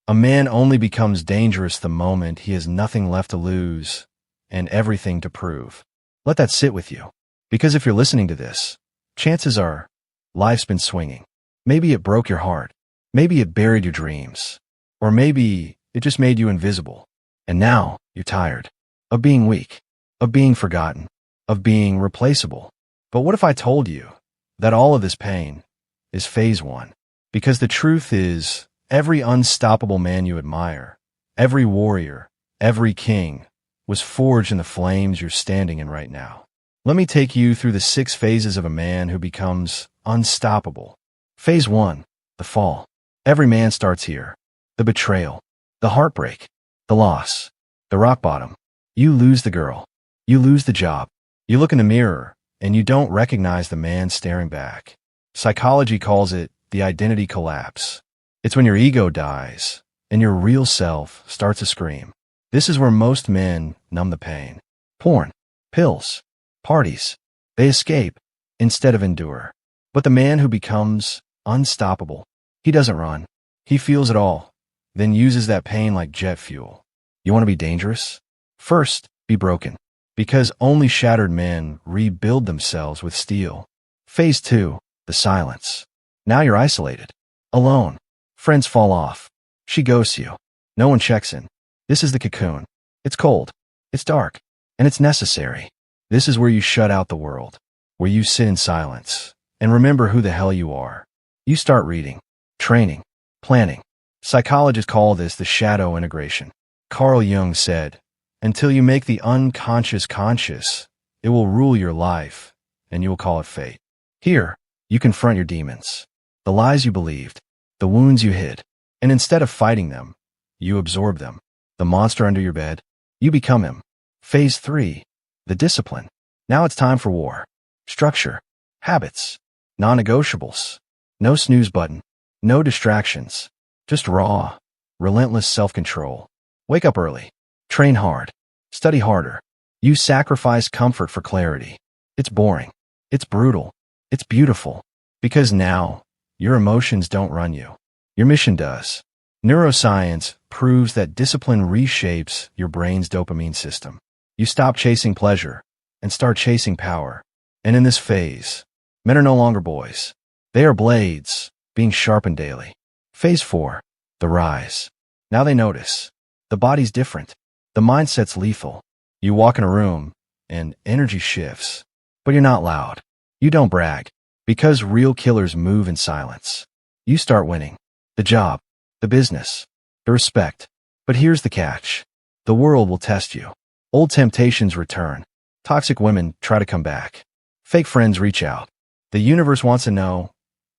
A man only becomes dangerous the moment he has nothing left to lose and everything to prove. Let that sit with you. Because if you're listening to this, chances are life's been swinging. Maybe it broke your heart. Maybe it buried your dreams. Or maybe it just made you invisible. And now you're tired of being weak, of being forgotten, of being replaceable. But what if I told you that all of this pain is phase one? Because the truth is, every unstoppable man you admire, every warrior, every king, was forged in the flames you're standing in right now. Let me take you through the 6 phases of a man who becomes unstoppable. Phase 1, the fall. Every man starts here. The betrayal, the heartbreak, the loss, the rock bottom. You lose the girl. You lose the job. You look in the mirror, and you don't recognize the man staring back. Psychology calls it the identity collapse. It's when your ego dies, and your real self starts to scream. This is where most men numb the pain. Porn, pills, parties. They escape instead of endure. But the man who becomes unstoppable, he doesn't run. He feels it all, then uses that pain like jet fuel. You want to be dangerous? First, be broken. Because only shattered men rebuild themselves with steel. Phase 2, the silence. Now you're isolated, alone. Friends fall off. She ghosts you. No one checks in. This is the cocoon. It's cold. It's dark. And it's necessary. This is where you shut out the world, where you sit in silence and remember who the hell you are. You start reading, training, planning. Psychologists call this the shadow integration. Carl Jung said, until you make the unconscious conscious, it will rule your life, and you will call it fate. Here, you confront your demons, the lies you believed, the wounds you hid, and instead of fighting them, you absorb them. The monster under your bed, you become him. Phase 3, the discipline. Now it's time for war. Structure, habits, non-negotiables. No snooze button, no distractions, just raw, relentless self-control. Wake up early, train hard, study harder. You sacrifice comfort for clarity. It's boring, it's brutal, it's beautiful, because now your emotions don't run you. Your mission does. Neuroscience proves that discipline reshapes your brain's dopamine system. You stop chasing pleasure and start chasing power. And in this phase, men are no longer boys. They are blades, being sharpened daily. Phase 4, the rise. Now they notice. The body's different. The mindset's lethal. You walk in a room, and energy shifts. But you're not loud. You don't brag. Because real killers move in silence. You start winning. The job, the business, the respect. But here's the catch. The world will test you. Old temptations return. Toxic women try to come back. Fake friends reach out. The universe wants to know,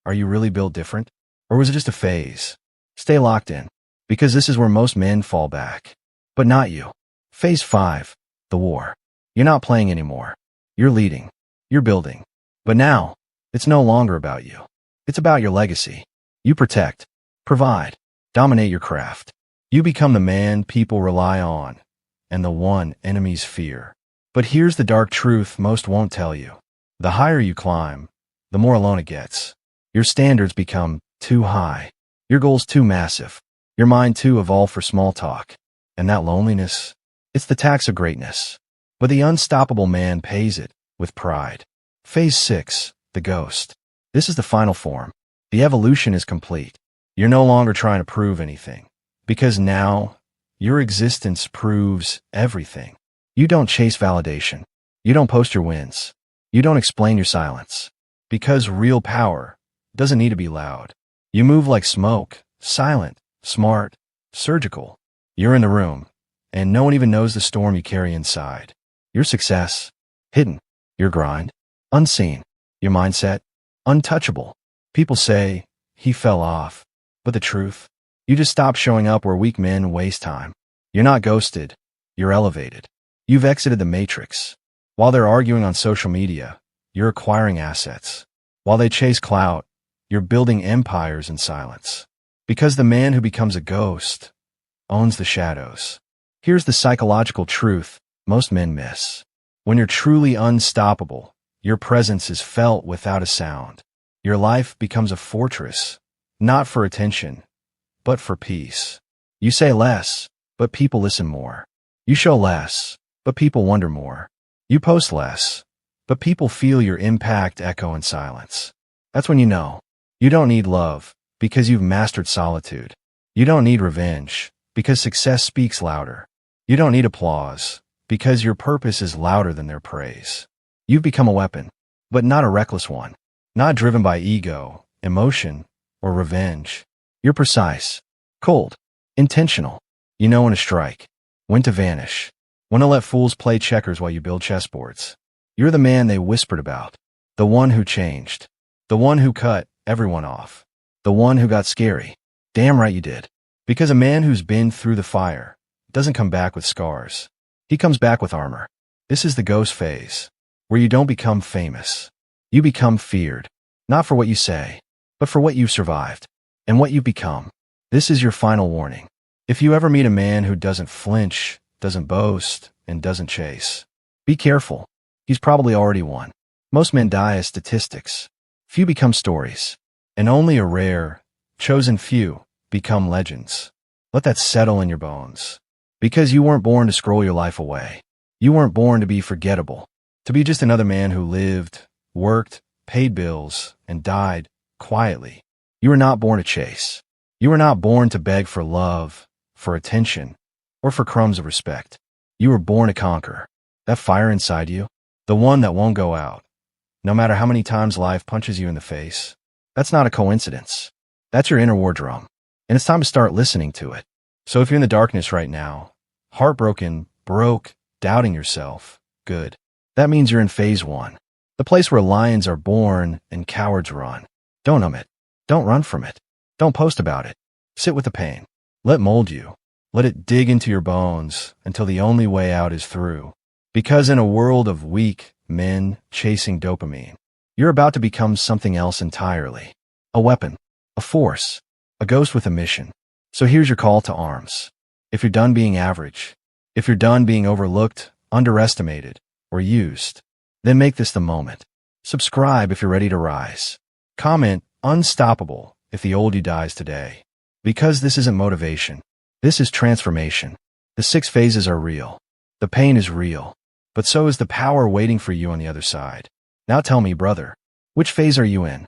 are you really built different? Or was it just a phase? Stay locked in, because this is where most men fall back. But not you. Phase 5, the war. You're not playing anymore. You're leading. You're building. But now, it's no longer about you. It's about your legacy. You protect, provide, dominate your craft. You become the man people rely on, and the one enemies fear. But here's the dark truth most won't tell you. The higher you climb, the more alone it gets. Your standards become too high. Your goals too massive. Your mind too evolved for small talk. And that loneliness, it's the tax of greatness. But the unstoppable man pays it with pride. Phase 6, the ghost. This is the final form. The evolution is complete. You're no longer trying to prove anything. Because now, your existence proves everything. You don't chase validation. You don't post your wins. You don't explain your silence. Because real power doesn't need to be loud. You move like smoke, silent, smart, surgical. You're in the room, and no one even knows the storm you carry inside. Your success, hidden. Your grind, unseen. Your mindset, untouchable. People say, he fell off. But the truth, you just stopped showing up where weak men waste time. You're not ghosted. You're elevated. You've exited the matrix. While they're arguing on social media, you're acquiring assets. While they chase clout, you're building empires in silence. Because the man who becomes a ghost owns the shadows. Here's the psychological truth most men miss. When you're truly unstoppable, your presence is felt without a sound. Your life becomes a fortress, not for attention, but for peace. You say less, but people listen more. You show less, but people wonder more. You post less, but people feel your impact echo in silence. That's when you know. You don't need love, because you've mastered solitude. You don't need revenge, because success speaks louder. You don't need applause, because your purpose is louder than their praise. You've become a weapon, but not a reckless one. Not driven by ego, emotion, or revenge. You're precise, cold, intentional. You know when to strike, when to vanish, when to let fools play checkers while you build chessboards. You're the man they whispered about, the one who changed, the one who cut everyone off, the one who got scary. Damn right you did. Because a man who's been through the fire doesn't come back with scars. He comes back with armor. This is the ghost phase, where you don't become famous. You become feared, not for what you say, but for what you've survived and what you've become. This is your final warning. If you ever meet a man who doesn't flinch, doesn't boast, and doesn't chase, be careful. He's probably already won. Most men die as statistics. Few become stories, and only a rare, chosen few become legends. Let that settle in your bones. Because you weren't born to scroll your life away. You weren't born to be forgettable, to be just another man who lived, worked, paid bills, and died quietly. You were not born to chase. You were not born to beg for love, for attention, or for crumbs of respect. You were born to conquer. That fire inside you, the one that won't go out, no matter how many times life punches you in the face, that's not a coincidence. That's your inner war drum, and it's time to start listening to it. So if you're in the darkness right now, heartbroken, broke, doubting yourself, good. That means you're in phase 1, the place where lions are born and cowards run. Don't numb it. Don't run from it. Don't post about it. Sit with the pain. Let it mold you. Let it dig into your bones until the only way out is through. Because in a world of weak men chasing dopamine, you're about to become something else entirely. A weapon, a force, a ghost with a mission. So here's your call to arms. If you're done being average, if you're done being overlooked, underestimated, or used, then make this the moment. Subscribe if you're ready to rise. Comment unstoppable if the old you dies today. Because this isn't motivation. This is transformation. The 6 phases are real. The pain is real. But so is the power waiting for you on the other side. Now tell me, brother, which phase are you in?